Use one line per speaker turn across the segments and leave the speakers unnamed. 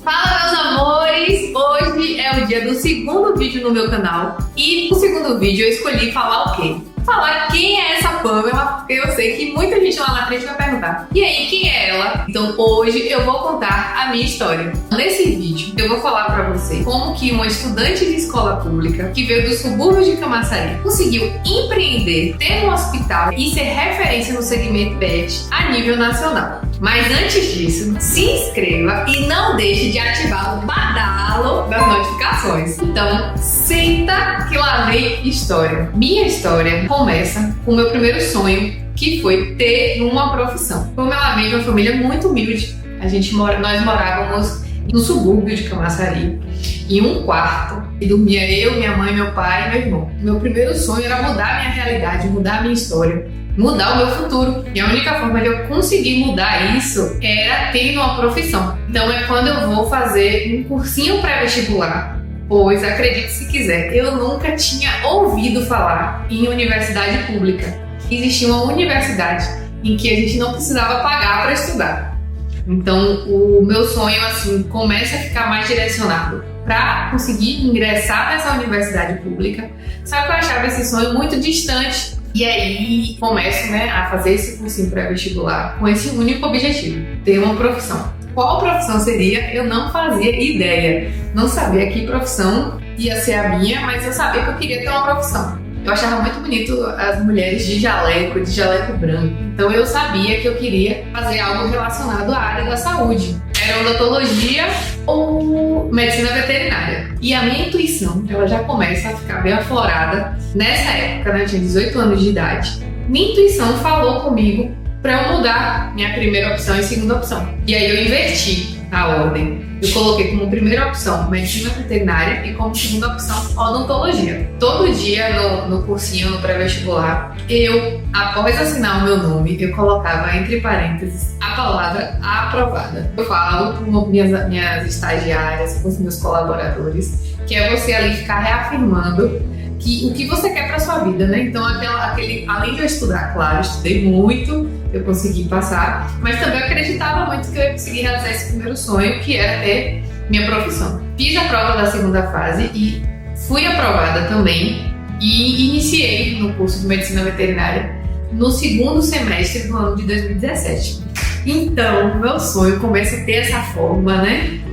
Fala, meus amores! Hoje é o dia do segundo vídeo no meu canal. E no segundo vídeo eu escolhi falar o quê? Falar quem é essa Pamela, porque eu sei que muita gente lá na frente vai perguntar: e aí, quem é ela? Então hoje eu vou contar a minha história. Nesse vídeo eu vou falar pra você como que uma estudante de escola pública que veio dos subúrbios de Camaçari conseguiu empreender, ter um hospital e ser referência no segmento PET a nível nacional. Mas antes disso, se inscreva e não deixe de ativar o badalo das notificações. Então, senta que lá vem história. Minha história começa com o meu primeiro sonho, que foi ter uma profissão. Como ela vem de uma família muito humilde, nós morávamos no subúrbio de Camaçari, em um quarto, e dormia eu, minha mãe, meu pai e meu irmão. Meu primeiro sonho era mudar a minha realidade, mudar a minha história, mudar o meu futuro. E a única forma de eu conseguir mudar isso era tendo uma profissão. Então é quando eu vou fazer um cursinho pré-vestibular, pois acredite se quiser, eu nunca tinha ouvido falar em universidade pública. Existia uma universidade em que a gente não precisava pagar para estudar. Então o meu sonho assim começa a ficar mais direcionado para conseguir ingressar nessa universidade pública. Só que eu achava esse sonho muito distante. E aí começo, a fazer esse cursinho pré-vestibular com esse único objetivo: ter uma profissão. Qual profissão seria? Eu não fazia ideia. Não sabia que profissão ia ser a minha, mas eu sabia que eu queria ter uma profissão. Eu achava muito bonito as mulheres de jaleco branco. Então eu sabia que eu queria fazer algo relacionado à área da saúde. Era odontologia ou medicina veterinária. E a minha intuição, ela já começa a ficar bem aflorada. Nessa época, eu tinha 18 anos de idade. Minha intuição falou comigo para eu mudar minha primeira opção e segunda opção. E aí eu inverti a ordem. Eu coloquei como primeira opção medicina veterinária e como segunda opção odontologia. Todo dia no cursinho, no pré-vestibular, eu, após assinar o meu nome, eu colocava entre parênteses a palavra aprovada. Eu falo com minhas estagiárias, com os meus colaboradores, que é você ali ficar reafirmando o que você quer para sua vida, Então além de eu estudar, claro, estudei muito, eu consegui passar, mas também eu acreditava muito que eu ia conseguir realizar esse primeiro sonho, que era ter minha profissão. Fiz a prova da segunda fase e fui aprovada também e iniciei no curso de medicina veterinária no segundo semestre do ano de 2017. Então, meu sonho começa a ter essa forma,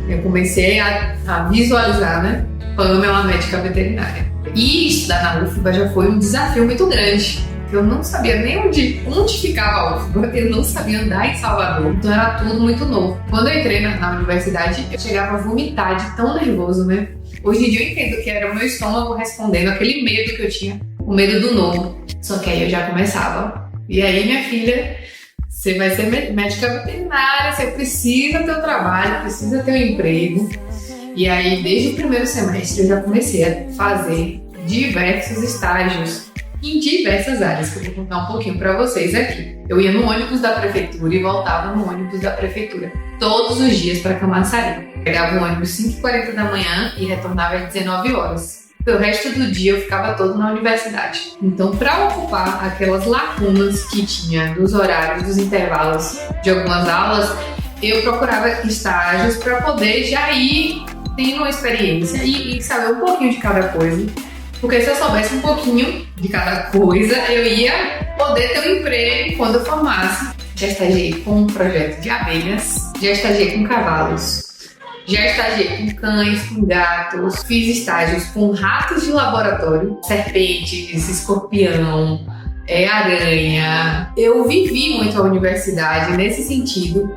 Eu comecei a visualizar, Pamela, médica veterinária. E estudar na UFBA já foi um desafio muito grande. Eu não sabia nem onde ficava a UFBA, eu não sabia andar em Salvador, então era tudo muito novo. Quando eu entrei na universidade, eu chegava a vomitar de tão nervoso, Hoje em dia eu entendo que era o meu estômago respondendo aquele medo que eu tinha, o medo do novo. Só que aí eu já começava. E aí, minha filha, você vai ser médica veterinária, você precisa ter o trabalho, precisa ter o emprego. E aí, desde o primeiro semestre, eu já comecei a fazer diversos estágios em diversas áreas, que eu vou contar um pouquinho para vocês aqui. Eu ia no ônibus da prefeitura e voltava no ônibus da prefeitura todos os dias para Camaçari. Pegava o ônibus 5h40 da manhã e retornava às 19 horas. O resto do dia eu ficava todo na universidade. Então, para ocupar aquelas lacunas que tinha dos horários, dos intervalos de algumas aulas, eu procurava estágios para poder já ir tendo uma experiência e saber um pouquinho de cada coisa. Porque se eu soubesse um pouquinho de cada coisa, eu ia poder ter um emprego quando eu formasse. Já estagiei com um projeto de abelhas, já estagiei com cavalos, já estagiei com cães, com gatos, fiz estágios com ratos de laboratório, serpentes, escorpião, aranha. Eu vivi muito a universidade nesse sentido,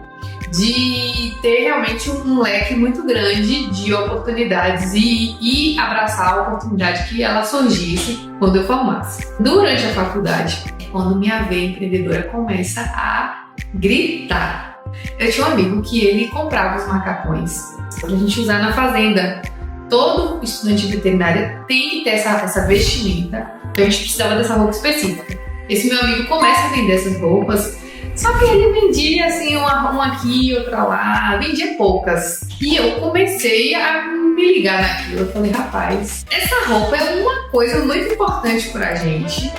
de ter realmente um leque muito grande de oportunidades e abraçar a oportunidade que ela surgisse quando eu formasse. Durante a faculdade, quando minha veia empreendedora começa a gritar. Eu tinha um amigo que ele comprava os macacões pra gente usar na fazenda. Todo estudante de veterinária tem que ter essa vestimenta, então a gente precisava dessa roupa específica. Esse meu amigo começa a vender essas roupas, só que ele vendia assim, uma aqui, outra lá, vendia poucas. E eu comecei a me ligar naquilo. Eu falei, rapaz, essa roupa é uma coisa muito importante pra gente.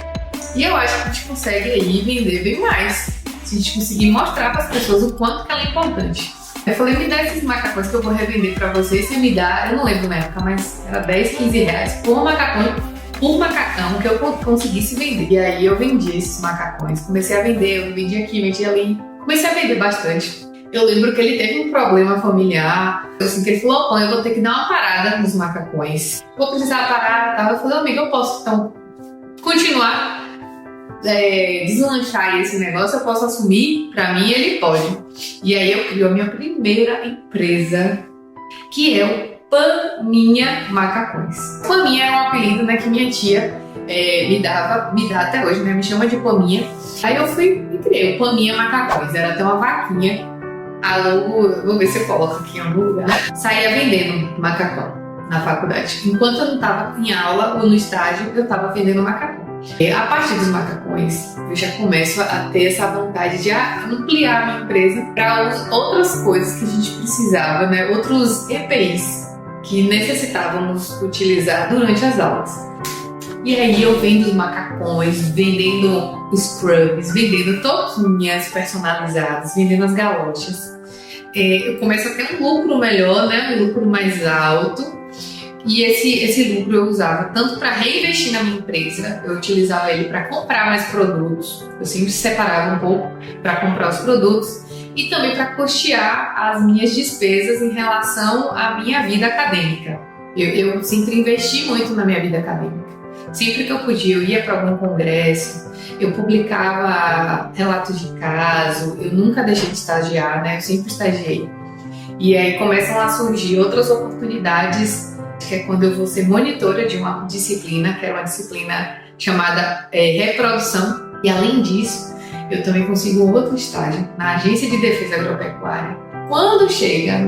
E eu acho que a gente consegue aí vender bem mais. Se a gente conseguir mostrar para as pessoas o quanto que ela é importante. Eu falei, me dá esses macacões que eu vou revender para você. Você me dá, eu não lembro na época, mas era 10, 15 reais por macacão que eu conseguisse vender. E aí eu vendi esses macacões. Comecei a vender, eu vendi aqui, vendi ali. Comecei a vender bastante. Eu lembro que ele teve um problema familiar, assim, que ele falou, pô, eu vou ter que dar uma parada nos macacões. Vou precisar parar, tá? Eu falei, amigo, eu posso então continuar deslanchar esse negócio, eu posso assumir, pra mim ele pode. E aí eu criei a minha primeira empresa, que é o Paminha Macacões. Paminha é um apelido, né, que minha tia me dá até hoje, né, me chama de Paminha. Aí eu fui e criei o Paminha Macacões, era até uma vaquinha. Vou ver se eu coloco aqui em algum lugar. Saía vendendo macacão na faculdade. Enquanto eu não estava em aula ou no estágio, eu estava vendendo macacão. A partir dos macacões, eu já começo a ter essa vontade de ampliar a minha empresa para outras coisas que a gente precisava, né? Outros EPIs que necessitávamos utilizar durante as aulas. E aí eu vendo os macacões, vendendo scrubs, vendendo touquinhas personalizadas, vendendo as galochas. Eu começo a ter um lucro melhor, né? Um lucro mais alto. E esse lucro eu usava tanto para reinvestir na minha empresa, eu utilizava ele para comprar mais produtos. Eu sempre separava um pouco para comprar os produtos e também para custear as minhas despesas em relação à minha vida acadêmica. Eu sempre investi muito na minha vida acadêmica. Sempre que eu podia, eu ia para algum congresso, eu publicava relatos de caso, eu nunca deixei de estagiar, né? Eu sempre estagiei. E aí começam a surgir outras oportunidades, que é quando eu vou ser monitora de uma disciplina, que é uma disciplina chamada reprodução. E além disso, eu também consigo um outro estágio na Agência de Defesa Agropecuária. Quando chega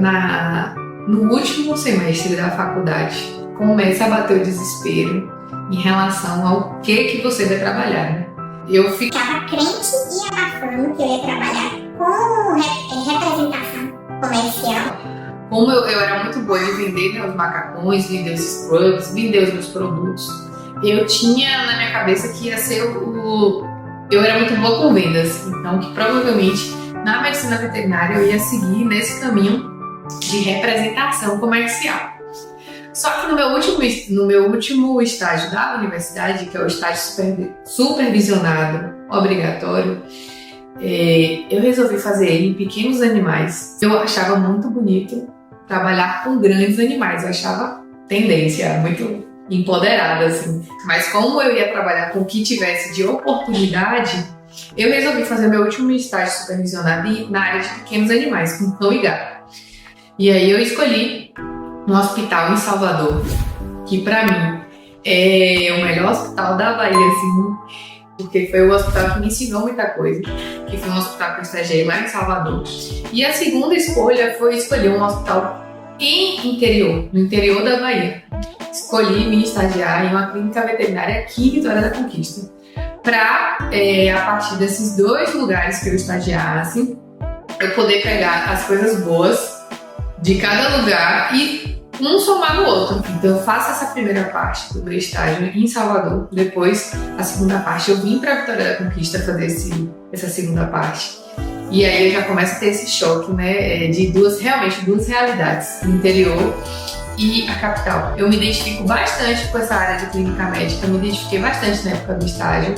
no último semestre da faculdade, começa a bater o desespero em relação ao que você vai trabalhar, né? Eu
ficava crente e abafando que eu ia trabalhar com representação comercial.
Como eu era muito boa de vender meus macacões, vender os scrubs, vender os meus produtos, eu tinha na minha cabeça que ia ser eu era muito boa com vendas, então que provavelmente na medicina veterinária eu ia seguir nesse caminho de representação comercial. Só que no meu último estágio da universidade, que é o estágio supervisionado obrigatório, eu resolvi fazer ele em pequenos animais. Eu achava muito bonito trabalhar com grandes animais, eu achava tendência, muito empoderada, assim. Mas como eu ia trabalhar com o que tivesse de oportunidade, eu resolvi fazer meu último estágio supervisionado na área de pequenos animais, com cão e gato. E aí eu escolhi um hospital em Salvador, que pra mim é o melhor hospital da Bahia, assim, porque foi o hospital que me ensinou muita coisa, que foi um hospital que eu estagiei lá em Salvador. E a segunda escolha foi escolher um hospital no interior da Bahia. Escolhi me estagiar em uma clínica veterinária aqui em Vitória da Conquista, para, a partir desses dois lugares que eu estagiasse, eu poder pegar as coisas boas de cada lugar e um somar no outro. Então eu faço essa primeira parte do meu estágio em Salvador, depois a segunda parte eu vim para Vitória da Conquista fazer essa segunda parte. E aí eu já começo a ter esse choque, né, de realmente duas realidades, o interior e a capital. Eu me identifico bastante com essa área de clínica médica, eu me identifiquei bastante na época do estágio.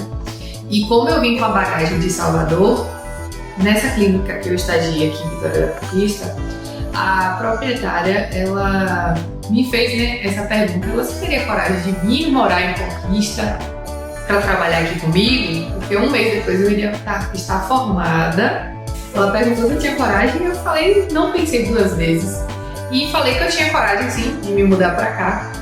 E como eu vim com a bagagem de Salvador, nessa clínica que eu estagiei aqui em Vitória da Conquista, a proprietária, ela me fez, né, essa pergunta: você teria coragem de vir morar em Conquista para trabalhar aqui comigo? Porque um mês depois eu iria estar formada. Ela perguntou se eu tinha coragem e eu falei, não pensei duas vezes. E falei que eu tinha coragem, sim, de me mudar para cá.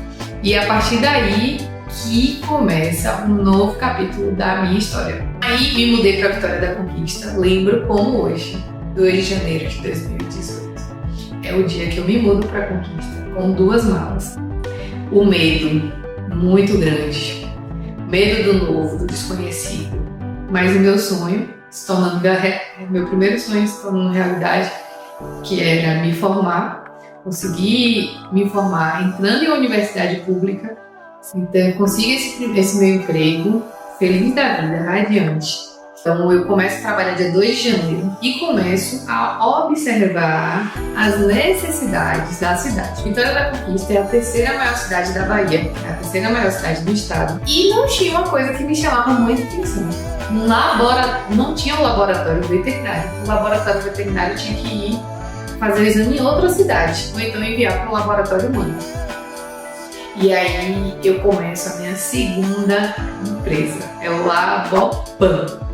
E a partir daí que começa um novo capítulo da minha história. Aí me mudei para Vitória da Conquista, lembro como hoje, 2 de janeiro de 2018. É o dia que eu me mudo para Conquista, com 2 malas. O medo, muito grande. Medo do novo, do desconhecido. Mas o meu sonho, meu primeiro sonho se tornando realidade, que era me formar, conseguir me formar entrando em uma universidade pública. Então eu consigo esse meu emprego, feliz da vida, radiante. Então eu começo a trabalhar dia 2 de janeiro e começo a observar as necessidades da cidade. Vitória da Conquista é a terceira maior cidade da Bahia, é a terceira maior cidade do estado. E não tinha uma coisa que me chamava muita atenção. Não tinha um laboratório veterinário. O laboratório veterinário tinha que ir fazer o exame em outra cidade, ou então enviar para um laboratório humano. E aí eu começo a minha segunda empresa, é o Labopan.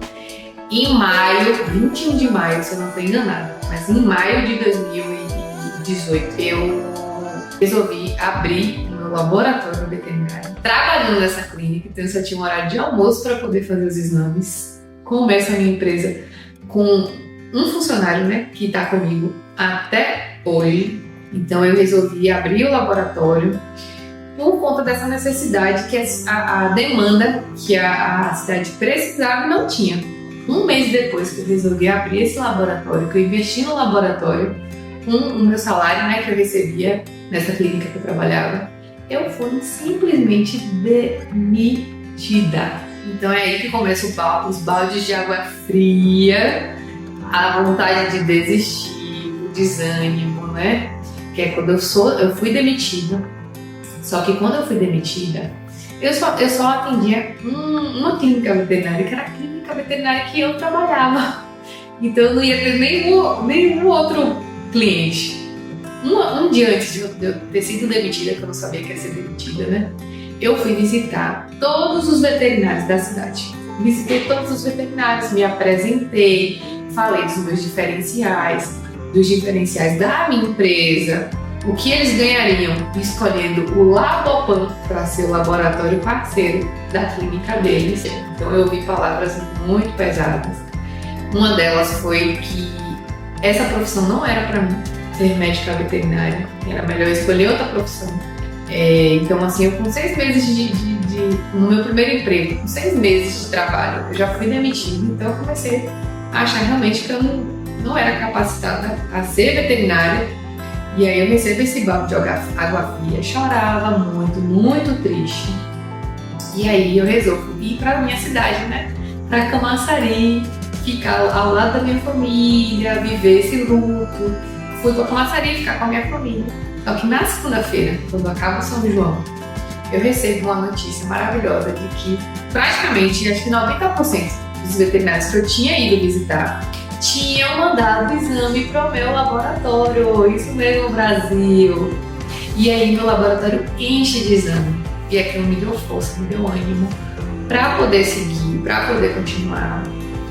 Em maio, 21 de maio, se eu não estou enganada, mas em maio de 2018 eu resolvi abrir o meu laboratório veterinário. Trabalhando nessa clínica, então eu só tinha um horário de almoço para poder fazer os exames. Começo a minha empresa com um funcionário, né, que está comigo até hoje. Então eu resolvi abrir o laboratório por conta dessa necessidade que a demanda que a cidade precisava não tinha. Um mês depois que eu resolvi abrir esse laboratório, que eu investi no laboratório, com o meu salário, né, que eu recebia nessa clínica que eu trabalhava, eu fui simplesmente demitida. Então é aí que começa os baldes de água fria, a vontade de desistir, o desânimo, né? Que é quando eu fui demitida. Só que quando eu fui demitida, eu só atendia uma clínica veterinária, que era a clínica veterinária que eu trabalhava. Então eu não ia ter nenhum outro cliente. Um dia antes de eu ter sido demitida, que eu não sabia que ia ser demitida, né? Eu fui visitar todos os veterinários da cidade. Visitei todos os veterinários, me apresentei, falei dos meus diferenciais, dos diferenciais da minha empresa, o que eles ganhariam escolhendo o Labopan para ser o laboratório parceiro da clínica deles. Então eu ouvi palavras muito pesadas. Uma delas foi que essa profissão não era para mim, ser médica veterinária, era melhor escolher outra profissão. Então assim, eu com 6 meses no meu primeiro emprego, com 6 meses de trabalho, eu já fui demitida. Então eu comecei a achar realmente que eu não era capacitada a ser veterinária. E aí eu recebo esse balde de água fria, chorava muito, muito triste. E aí eu resolvo ir para a minha cidade, né? Para Camaçari, ficar ao lado da minha família, viver esse luto. Fui para Camaçari ficar com a minha família. Só que na segunda-feira, quando acaba o São João, eu recebo uma notícia maravilhosa de que praticamente, acho que 90% dos veterinários que eu tinha ido visitar tinham mandado o exame para o meu laboratório. Isso mesmo, Brasil. E aí meu laboratório enche de exame. E aquilo me deu força, me deu ânimo para poder seguir, para poder continuar.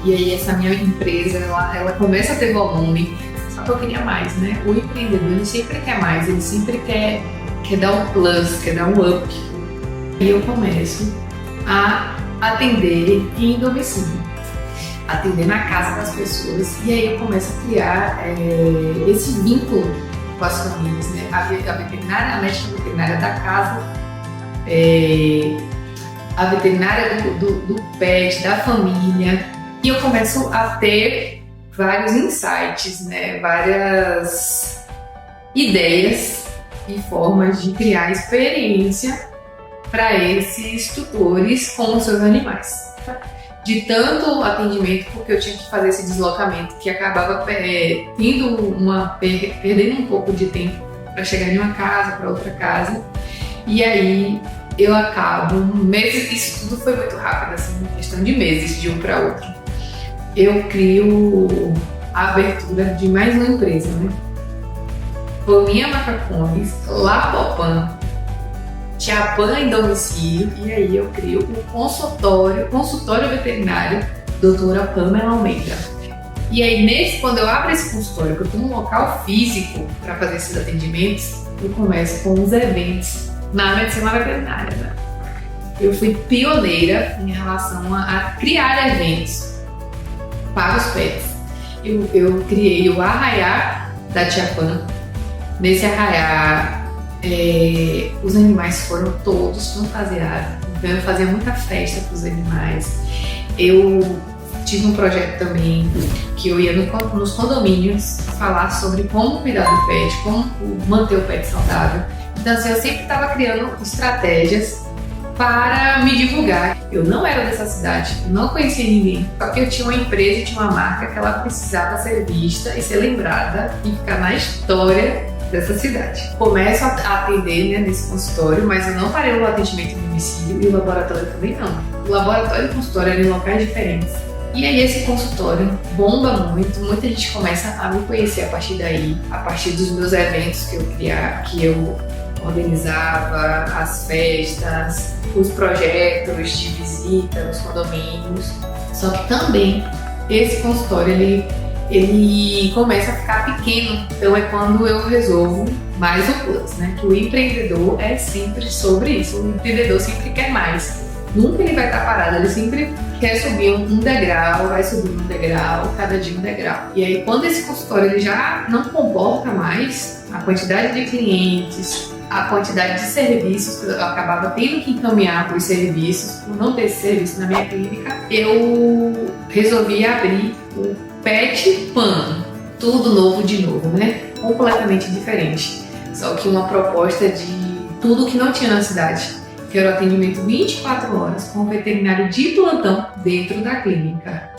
E aí essa minha empresa, ela começa a ter volume. Só que eu queria mais, né? O empreendedor, ele sempre quer mais, ele sempre quer dar um plus, quer dar um up. E eu começo a atender em domicílio, atender na casa das pessoas. E aí eu começo a criar esse vínculo com as famílias, né? A veterinária, a médica veterinária da casa, a veterinária do pet, da família. E eu começo a ter vários insights, né? Várias ideias e formas de criar experiência para esses tutores com os seus animais. De tanto atendimento, porque eu tinha que fazer esse deslocamento, que acabava perdendo um pouco de tempo para chegar de uma casa para outra casa. E aí eu acabo, meses, isso tudo foi muito rápido, assim, em questão de meses, de um para outro. Eu crio a abertura de mais uma empresa, né? Fominha Macacones, Labopan, Tiapan em domicílio, e aí eu crio o consultório veterinário Doutora Pamela Almeida. E aí quando eu abro esse consultório, que eu tenho um local físico para fazer esses atendimentos, eu começo com os eventos na medicina veterinária, né? Eu fui pioneira em relação a criar eventos para os pets. Eu criei o Arraiá da Tiapan. Nesse arraiá, os animais foram todos fantasiados, então eu fazia muita festa para os animais. Eu tive um projeto também que eu ia nos condomínios falar sobre como cuidar do pet, como manter o pet saudável. Então assim, eu sempre estava criando estratégias para me divulgar. Eu não era dessa cidade, não conhecia ninguém, só que eu tinha uma empresa e tinha uma marca que ela precisava ser vista e ser lembrada e ficar na história dessa cidade. Começo a atender, né, nesse consultório, mas eu não parei o atendimento em domicílio e o laboratório também não. O laboratório e o consultório eram em locais diferentes. E aí esse consultório bomba muito, muita gente começa a me conhecer a partir daí, a partir dos meus eventos que eu organizava, as festas, os projetos de visita nos condomínios. Só que também esse consultório ele começa a ficar pequeno, então é quando eu resolvo mais o plus, né? Que o empreendedor é sempre sobre isso, o empreendedor sempre quer mais. Nunca ele vai estar parado, ele sempre quer subir um degrau, vai subir um degrau, cada dia um degrau. E aí quando esse consultório ele já não comporta mais a quantidade de clientes, a quantidade de serviços que eu acabava tendo que encaminhar para os serviços, por não ter serviço na minha clínica, eu resolvi abrir o Pet Pan, tudo novo de novo, né? Completamente diferente. Só que uma proposta de tudo que não tinha na cidade. Que era o atendimento 24 horas com o veterinário de plantão dentro da clínica.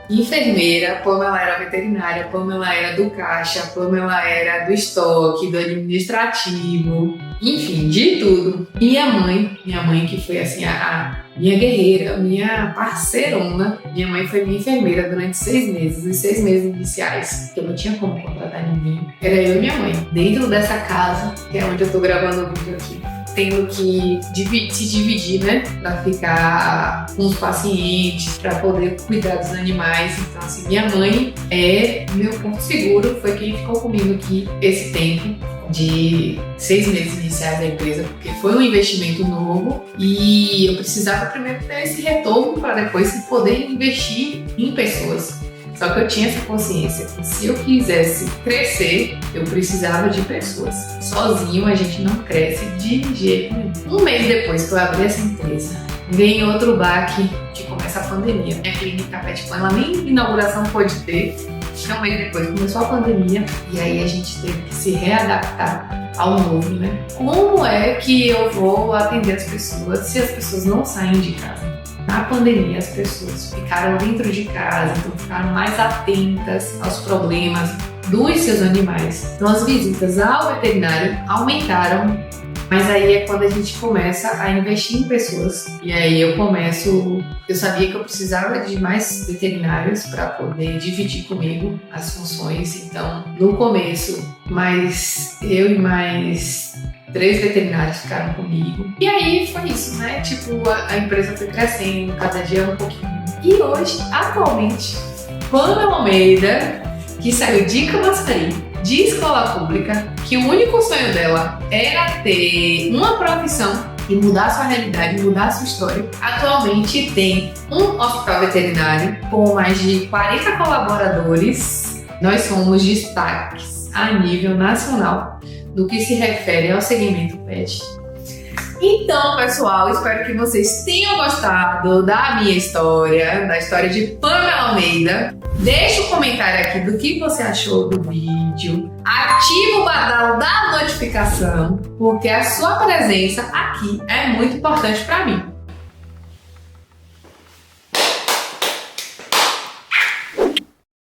Enfermeira, Pamela era veterinária, Pamela era do caixa, Pamela era do estoque, do administrativo, enfim, de tudo. Minha mãe que foi assim a minha guerreira, minha parceirona, minha mãe foi minha enfermeira durante 6 meses, os 6 meses iniciais, que eu não tinha como contratar ninguém. Era eu e minha mãe, dentro dessa casa, que é onde eu tô gravando o vídeo aqui. Tendo que se dividir, né? Pra ficar com os pacientes, pra poder cuidar dos animais. Então, assim, minha mãe é meu ponto seguro, foi quem ficou comigo aqui esse tempo de 6 meses iniciais da empresa, porque foi um investimento novo e eu precisava primeiro ter esse retorno para depois poder investir em pessoas. Só que eu tinha essa consciência que se eu quisesse crescer, eu precisava de pessoas. Sozinho a gente não cresce de jeito nenhum. Um mês depois que eu abri essa empresa, vem outro baque que começa a pandemia. Minha clínica Pet Pan, ela nem inauguração pôde ter. Um mês depois começou a pandemia e aí a gente teve que se readaptar ao novo, né? Como é que eu vou atender as pessoas se as pessoas não saem de casa? Na pandemia, as pessoas ficaram dentro de casa, então ficaram mais atentas aos problemas dos seus animais. Então, as visitas ao veterinário aumentaram, mas aí é quando a gente começa a investir em pessoas. E aí eu sabia que eu precisava de mais veterinários para poder dividir comigo as funções. Então, no começo, eu e mais 3 veterinários ficaram comigo. E aí foi isso, né? Tipo, a empresa foi crescendo, cada dia um pouquinho. E hoje, atualmente, Pamela Almeida, que saiu de Camaçari, de escola pública, que o único sonho dela era ter uma profissão e mudar sua realidade, mudar sua história. Atualmente tem um hospital veterinário com mais de 40 colaboradores. Nós somos destaques a nível nacional no que se refere ao segmento pet. Então, pessoal, espero que vocês tenham gostado da minha história, da história de Pamela Almeida. Deixa um comentário aqui do que você achou do vídeo. Ativa o badalo da notificação, porque a sua presença aqui é muito importante para mim.